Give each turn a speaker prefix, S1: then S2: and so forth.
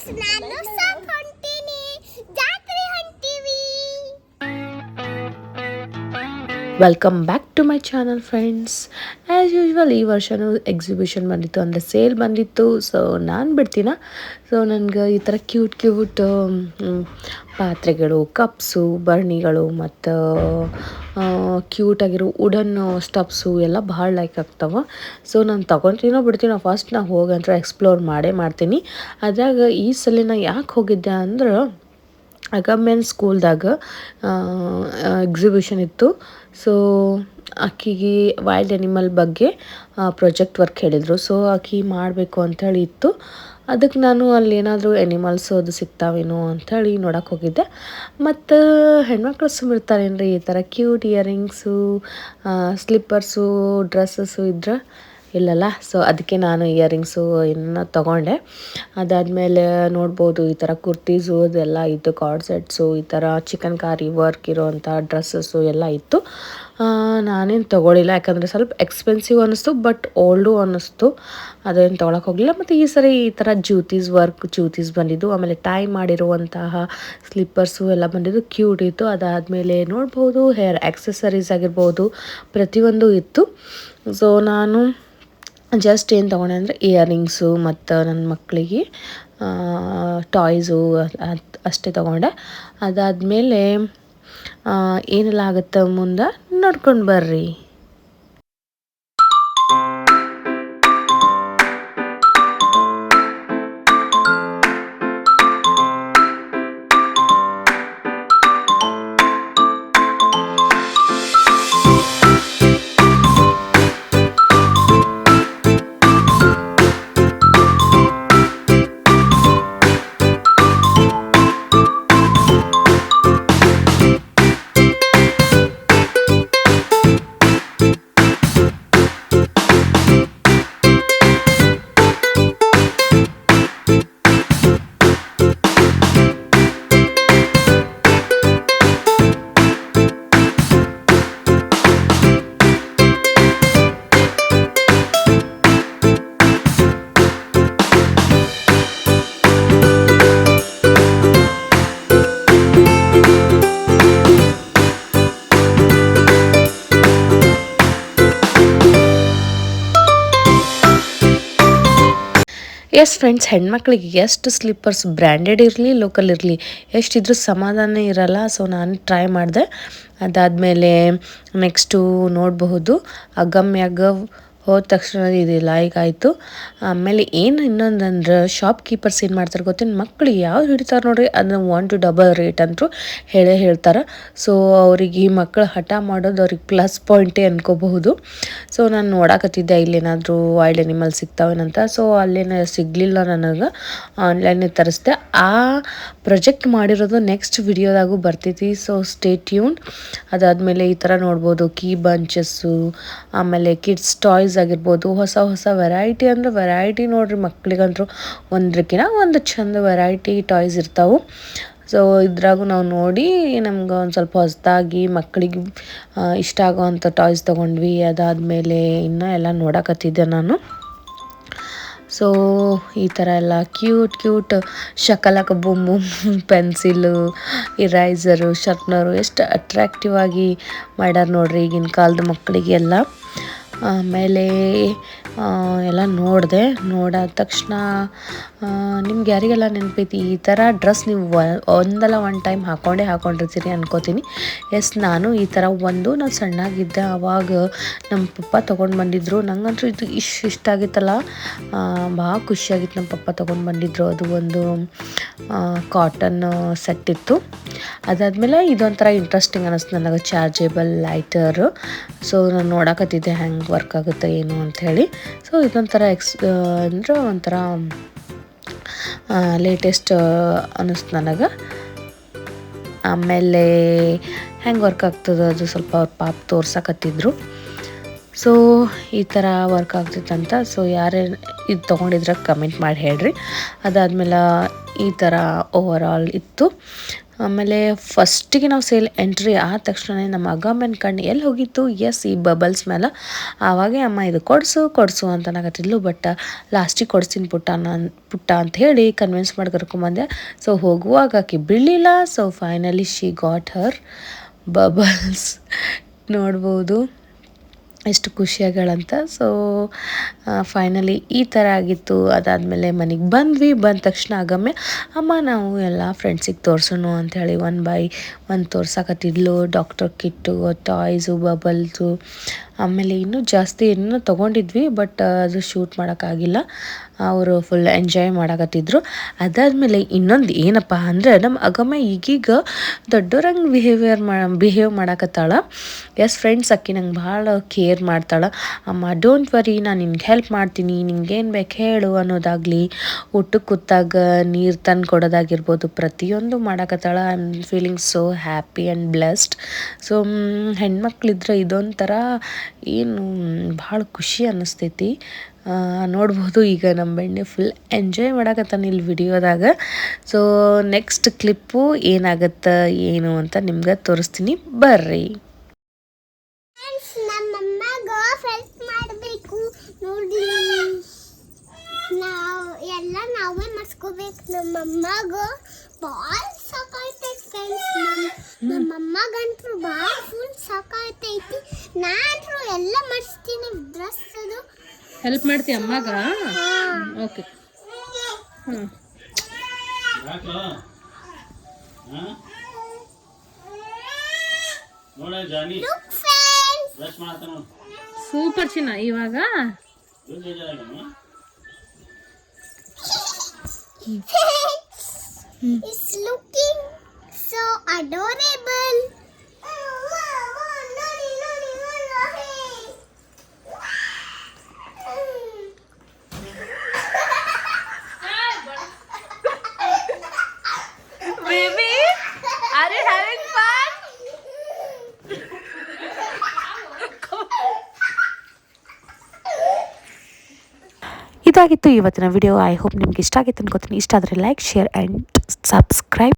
S1: Friends, ನಾನು ಸಾಕ್ ಹೊಂಟೀನಿ, ಜಾತ್ರೆ ಹೊಂಟೀವಿ.
S2: Welcome back to my channel friends. As usual ಈ ವರ್ಷವೂ ಎಕ್ಸಿಬಿಷನ್ ಬಂದಿತ್ತು, ಅಂದರೆ ಸೇಲ್ ಬಂದಿತ್ತು. ಸೊ ನಾನು ಬಿಡ್ತೀನ. ಸೊ ನನಗೆ ಈ ಥರ ಕ್ಯೂಟ್ ಪಾತ್ರೆಗಳು, ಕಪ್ಸು, ಭರಣಿಗಳು ಮತ್ತು ಕ್ಯೂಟಾಗಿರೋ ವುಡನ್ ಸ್ಟಫ್ಸು ಎಲ್ಲ ಭಾಳ ಲೈಕ್ ಆಗ್ತಾವೆ. ಸೊ ನಾನು ತೊಗೊತೀನೋ ಬಿಡ್ತೀನೋ, ಫಸ್ಟ್ ನಾನು ಹೋಗಂದ್ರೆ ಎಕ್ಸ್ಪ್ಲೋರ್ ಮಾಡ್ತೀನಿ. ಅದ್ರಾಗ ಈ ಸಲ ನಾ ಯಾಕೆ ಹೋಗಿದ್ದೆ ಅಂದ್ರೆ, ಗವರ್ಮೆಂಟ್ ಸ್ಕೂಲ್ದಾಗ ಎಕ್ಸಿಬಿಷನ್ ಇತ್ತು. ಸೊ ಆಕಿಗೆ ವೈಲ್ಡ್ ಎನಿಮಲ್ ಬಗ್ಗೆ ಪ್ರಾಜೆಕ್ಟ್ ವರ್ಕ್ ಹೇಳಿದರು. ಸೊ ಆಕಿ ಮಾಡಬೇಕು ಅಂಥೇಳಿ ಇತ್ತು. ಅದಕ್ಕೆ ನಾನು ಅಲ್ಲಿ ಏನಾದರೂ ಎನಿಮಲ್ಸು ಅದು ಸಿಗ್ತಾವೇನೋ ಅಂಥೇಳಿ ನೋಡೋಕೆ ಹೋಗಿದ್ದೆ. ಮತ್ತು ಹೆಣ್ಮಕ್ಳು ಸುಮ್ಮಿರ್ತಾರೇನ್ರಿ, ಈ ಥರ ಕ್ಯೂಟ್ ಇಯರಿಂಗ್ಸು, ಸ್ಲಿಪ್ಪರ್ಸು, ಡ್ರೆಸ್ಸಸ್ಸು ಇದ್ರೆ ಇಲ್ಲಲ್ಲ. ಸೊ ಅದಕ್ಕೆ ನಾನು ಇಯರಿಂಗ್ಸು ಇನ್ನು ತೊಗೊಂಡೆ. ಅದಾದಮೇಲೆ ನೋಡ್ಬೋದು ಈ ಥರ ಕುರ್ತೀಸು ಅದೆಲ್ಲ ಇತ್ತು, ಕಾರ್ಡ್ ಸೆಟ್ಸು, ಈ ಥರ ಚಿಕನ್ ಕಾರಿ ವರ್ಕ್ ಇರೋವಂಥ ಡ್ರೆಸ್ಸಸ್ಸು ಎಲ್ಲ ಇತ್ತು. ನಾನೇನು ತೊಗೊಳಿಲ್ಲ, ಯಾಕಂದರೆ ಸ್ವಲ್ಪ ಎಕ್ಸ್ಪೆನ್ಸಿವ್ ಅನ್ನಿಸ್ತು, ಬಟ್ ಓಲ್ಡು ಅನ್ನಿಸ್ತು. ಅದೇನು ತೊಗೊಳಕ್ಕೆ ಹೋಗಲಿಲ್ಲ. ಮತ್ತು ಈ ಸರಿ ಈ ಥರ ಜ್ಯೂತೀಸ್ ಬಂದಿದ್ದು, ಆಮೇಲೆ ಟೈ ಮಾಡಿರುವಂತಹ ಸ್ಲಿಪ್ಪರ್ಸು ಎಲ್ಲ ಬಂದಿದ್ದು, ಕ್ಯೂಟ್ ಇತ್ತು. ಅದಾದಮೇಲೆ ನೋಡ್ಬೋದು ಹೇರ್ ಆಕ್ಸೆಸರೀಸ್ ಆಗಿರ್ಬೋದು, ಪ್ರತಿಯೊಂದು ಇತ್ತು. ಸೊ ನಾನು ಜಸ್ಟ್ ಏನು ತೊಗೊಂಡೆ ಅಂದರೆ ಇಯರಿಂಗ್ಸು ಮತ್ತು ನನ್ನ ಮಕ್ಕಳಿಗೆ ಟಾಯ್ಸು ಅಷ್ಟೇ ತೊಗೊಂಡೆ. ಅದಾದಮೇಲೆ ಏನೆಲ್ಲ ಆಗುತ್ತೆ ಮುಂದೆ ನೋಡ್ಕೊಂಡು ಬರ್ರಿ. ಎಸ್ ಫ್ರೆಂಡ್ಸ್, ಹೆಣ್ಮಕ್ಳಿಗೆ ಎಷ್ಟು ಸ್ಲಿಪ್ಪರ್ಸ್ ಬ್ರ್ಯಾಂಡೆಡ್ ಇರಲಿ ಲೋಕಲ್ ಇರಲಿ ಎಷ್ಟಿದ್ರೂ ಸಮಾಧಾನ ಇರಲ್ಲ. ಸೊ ನಾನು ಟ್ರೈ ಮಾಡಿದೆ. ಅದಾದಮೇಲೆ ನೆಕ್ಸ್ಟು ನೋಡಬಹುದು ಅಗಮ್ಯಾಗ ಹೋದ ತಕ್ಷಣ ಇದು ಲೈಕ್ ಆಯಿತು. ಆಮೇಲೆ ಏನು ಇನ್ನೊಂದಂದ್ರೆ, ಶಾಪ್ ಕೀಪರ್ಸ್ ಏನು ಮಾಡ್ತಾರೆ ಗೊತ್ತೇನು, ಮಕ್ಳು ಯಾವ್ದು ಹಿಡಿತಾರೆ ನೋಡ್ರಿ ಅದನ್ನ 1 to ಡಬಲ್ ರೇಟ್ ಅಂತೂ ಹೇಳ್ತಾರೆ. ಸೊ ಅವ್ರಿಗೆ ಈ ಮಕ್ಕಳು ಹಠ ಮಾಡೋದು ಅವ್ರಿಗೆ ಪ್ಲಸ್ ಪಾಯಿಂಟೇ ಅನ್ಕೋಬಹುದು. ಸೊ ನಾನು ನೋಡಕತ್ತಿದ್ದೆ ಇಲ್ಲೇನಾದರೂ ವೈಲ್ಡ್ ಎನಿಮಲ್ ಸಿಗ್ತಾವೇನಂತ. ಸೊ ಅಲ್ಲೇನು ಸಿಗಲಿಲ್ಲ, ನನಗೆ ಆನ್ಲೈನಿಗೆ ತರಿಸ್ದೆ. ಆ ಪ್ರೊಜೆಕ್ಟ್ ಮಾಡಿರೋದು ನೆಕ್ಸ್ಟ್ ವಿಡಿಯೋದಾಗೂ ಬರ್ತೈತಿ. So stay tune. ಅದಾದಮೇಲೆ ಈ ಥರ ನೋಡ್ಬೋದು ಕೀ ಬಂಚಸ್ಸು, ಆಮೇಲೆ ಕಿಡ್ಸ್ ಟಾಯ್ಸ್ ಆಗಿರ್ಬೋದು, ಹೊಸ ವೆರೈಟಿ ಅಂದರೆ ವೆರೈಟಿ ನೋಡ್ರಿ. ಮಕ್ಳಿಗಂತೂ ಒಂದಕ್ಕಿಂತ ಒಂದು ಚಂದ ವೆರೈಟಿ ಟಾಯ್ಸ್ ಇರ್ತಾವೆ. ಸೊ ಇದ್ರಾಗೂ ನಾವು ನೋಡಿ ನಮ್ಗೆ ಒಂದು ಸ್ವಲ್ಪ ಹೊಸದಾಗಿ ಮಕ್ಕಳಿಗೆ ಇಷ್ಟ ಆಗೋವಂಥ ಟಾಯ್ಸ್ ತೊಗೊಂಡ್ವಿ. ಅದಾದಮೇಲೆ ಇನ್ನೂ ಎಲ್ಲ ನೋಡಕತ್ತಿದ್ದೆ ನಾನು. ಸೊ ಈ ಥರ ಎಲ್ಲ cute shakalaka boom pencil, eraser, sharpener ಎಷ್ಟು ಅಟ್ರಾಕ್ಟಿವ್ ಆಗಿ ಮಾಡ್ಯಾರ ನೋಡ್ರಿ ಈಗಿನ ಕಾಲದ ಮಕ್ಕಳಿಗೆ ಎಲ್ಲ. ಆಮೇಲೆ ಎಲ್ಲ ನೋಡಾದ ತಕ್ಷಣ ನಿಮ್ಗೆ ಯಾರಿಗೆಲ್ಲ ನೆನಪೈತಿ ಈ ಥರ ಡ್ರೆಸ್ ನೀವು ಒಂದಲ್ಲ ಒಂದು ಟೈಮ್ ಹಾಕೊಂಡಿರ್ತೀರಿ ಅನ್ಕೋತೀನಿ. ಎಸ್, ನಾನು ಈ ಥರ ನಾನು ಸಣ್ಣಾಗಿದ್ದೆ ಆವಾಗ ನಮ್ಮ ಪಪ್ಪ ತೊಗೊಂಡು ಬಂದಿದ್ರು. ನಂಗಂತೂ ಇದು ಇಷ್ಟ ಆಗಿತ್ತಲ್ಲ, ಭಾಳ ಖುಷಿಯಾಗಿತ್ತು. ನಮ್ಮ ಪಪ್ಪ ತೊಗೊಂಡು ಬಂದಿದ್ರು. ಅದು ಒಂದು ಕಾಟನ್ ಸೆಟ್ ಇತ್ತು. ಅದಾದಮೇಲೆ ಇದೊಂಥರ ಇಂಟ್ರೆಸ್ಟಿಂಗ್ ಅನ್ನಿಸ್ತು ನನಗೆ, ಚಾರ್ಜೇಬಲ್ ಲೈಟರು. ಸೊ ನಾನು ನೋಡಕತ್ತಿದ್ದೆ ಹೆಂಗೆ ವರ್ಕ್ ಆಗುತ್ತೆ ಏನು ಅಂಥೇಳಿ. ಸೊ ಇದೊಂಥರ ಅಂದರೆ ಒಂಥರ ಲೇಟೆಸ್ಟ್ ಅನ್ನಿಸ್ತು ನನಗೆ. ಆಮೇಲೆ ಹೆಂಗೆ ವರ್ಕ್ ಆಗ್ತದೆ ಅದು ಸ್ವಲ್ಪ ಅವ್ರ ಪಾಪ ತೋರ್ಸಕತ್ತಿದ್ರು. ಸೊ ಈ ಥರ ವರ್ಕ್ ಆಗ್ತಿತ್ತಂತ. ಸೊ ಯಾರೇ ಇದು ತೊಗೊಂಡಿದ್ರೆ ಕಮೆಂಟ್ ಮಾಡಿ ಹೇಳ್ರಿ. ಅದಾದಮೇಲೆ ಈ ಥರ ಓವರ್ ಆಲ್ ಇತ್ತು. ಆಮೇಲೆ ಫಸ್ಟಿಗೆ ನಾವು ಸೇಲ್ ಎಂಟ್ರಿ ಆದ ತಕ್ಷಣ ನಮ್ಮ ಅಗಮ್ಮನ ಕಣ್ಣು ಎಲ್ಲಿ ಹೋಗಿತ್ತು, ಎಸ್ ಈ ಬಬಲ್ಸ್ ಮೇಲೆ. ಆವಾಗೇ ಅಮ್ಮ ಇದು ಕೊಡಿಸು ಅಂತ ಅನ್ನಕತ್ತಿದ್ಲು. ಬಟ್ ಲಾಸ್ಟಿಗೆ ಕೊಡಿಸ್ತೀನಿ ಪುಟ್ಟ ಅಂತ ಹೇಳಿ ಕನ್ವಿನ್ಸ್ ಮಾಡಿ ಕರ್ಕೊಂಬಂದೆ. ಸೊ ಹೋಗುವಾಗ ಆಕೆ ಬೀಳಲಿಲ್ಲ. So finally she got her bubbles. ನೋಡ್ಬೋದು ಎಷ್ಟು ಖುಷಿಯಾಗಳಂತ. ಸೊ ಫೈನಲಿ ಈ ಥರ ಆಗಿತ್ತು. ಅದಾದಮೇಲೆ ಮನೆಗೆ ಬಂದ ತಕ್ಷಣ ಆಗಮ್ಮೆ ಅಮ್ಮ ನಾವು ಎಲ್ಲ ಫ್ರೆಂಡ್ಸಿಗೆ ತೋರಿಸೋಣ ಅಂಥೇಳಿ ಒನ್ ಬೈ ಒನ್ ತೋರ್ಸಕತ್ತಿದ್ಲು. ಡಾಕ್ಟರ್ ಕಿಟ್ಟು, ಟಾಯ್ಸು, ಬಬಲ್ಸು, ಆಮೇಲೆ ಇನ್ನೂ ಜಾಸ್ತಿ ಇನ್ನೂ ತೊಗೊಂಡಿದ್ವಿ. ಬಟ್ ಅದು ಶೂಟ್ ಮಾಡೋಕ್ಕಾಗಿಲ್ಲ. ಅವರು ಫುಲ್ ಎಂಜಾಯ್ ಮಾಡಕತ್ತಿದ್ರು. ಅದಾದಮೇಲೆ ಇನ್ನೊಂದು ಏನಪ್ಪ ಅಂದರೆ ನಮ್ಮ ಅಗಮ್ಮ ಈಗೀಗ ದೊಡ್ಡೋರಂಗೆ ಬಿಹೇವ್ ಮಾಡಕತ್ತಾಳ. ಎಸ್ ಫ್ರೆಂಡ್ಸ್, ಅಕ್ಕಿ ನಂಗೆ ಭಾಳ ಕೇರ್ ಮಾಡ್ತಾಳೆ. ಅಮ್ಮ ಡೋಂಟ್ ವರಿ, ನಾನು ನಿನ್ಗೆ ಹೆಲ್ಪ್ ಮಾಡ್ತೀನಿ, ನಿನ್ಗೇನು ಬೇಕು ಹೇಳು ಅನ್ನೋದಾಗಲಿ, ಊಟಕ್ಕೆ ಕೂತಾಗ ನೀರು ತಂದು ಕೊಡೋದಾಗಿರ್ಬೋದು, ಪ್ರತಿಯೊಂದು ಮಾಡಕತ್ತಾಳ. I am feeling so happy and blessed. So ಹೆಣ್ಮಕ್ಳಿದ್ರೆ ಇದೊಂಥರ ಏನು ಭಾಳ ಖುಷಿ ಅನ್ನಿಸ್ತೈತಿ. ನೋಡ್ಬೋದು ಈಗ ನಮ್ಮ ಬೆಣ್ಣೆ ಫುಲ್ ಎಂಜಾಯ್ ಮಾಡಕತ್ತಾನ ಇಲ್ಲಿ ವಿಡಿಯೋದಾಗ. ಸೊ ನೆಕ್ಸ್ಟ್ ಕ್ಲಿಪ್ಪು ಏನಾಗತ್ತೆ ಏನು ಅಂತ ನಿಮ್ಗೆ ತೋರಿಸ್ತೀನಿ, ಬರ್ರಿ.
S1: ನಮ್ಮಮ್ಮಗ ಹೆಲ್ಪ್ ಮಾಡಬೇಕು ನೋಡಿ. ಎಲ್ಲ ನಾವೇ ಮಾಡಿಸ್ಕೋಬೇಕು. ನಮ್ಮಮ್ಮಗ ಭಾಳ ಸಾಕಾಯ್ತೈತಿ ಫ್ರೆಂಡ್ಸ್. ನಮ್ಮಮ್ಮಗಂತೂ ಭಾಳ ಫುಲ್ ಸಾಕಾಯ್ತೈತಿ. ನಾನಂತೂ ಎಲ್ಲ ಮಾಡಿಸ್ತೀನಿ. ಡ್ರೆಸ್ ಅದು
S2: ಹೆಲ್ಪ್ ಮಾಡ್ತೀಯ ಅಮ್ಮಾಗ? ಓಕೆ. ಸೂಪರ್ ಚಿನ್ನ. ಇವಾಗ
S1: It's looking so adorable.
S2: Baby, are you having fun? ಇದಾಗಿತ್ತು ಇವತ್ತಿನ ವಿಡಿಯೋ. ಐ ಹೋಪ್ ನಿಮ್ಗೆ ಇಷ್ಟ ಆಗಿತ್ತು ಅನ್ಕೋತೀನಿ. ಇಷ್ಟ ಆದರೆ ಲೈಕ್, ಶೇರ್ ಆ್ಯಂಡ್ ಸಬ್ಸ್ಕ್ರೈಬ್.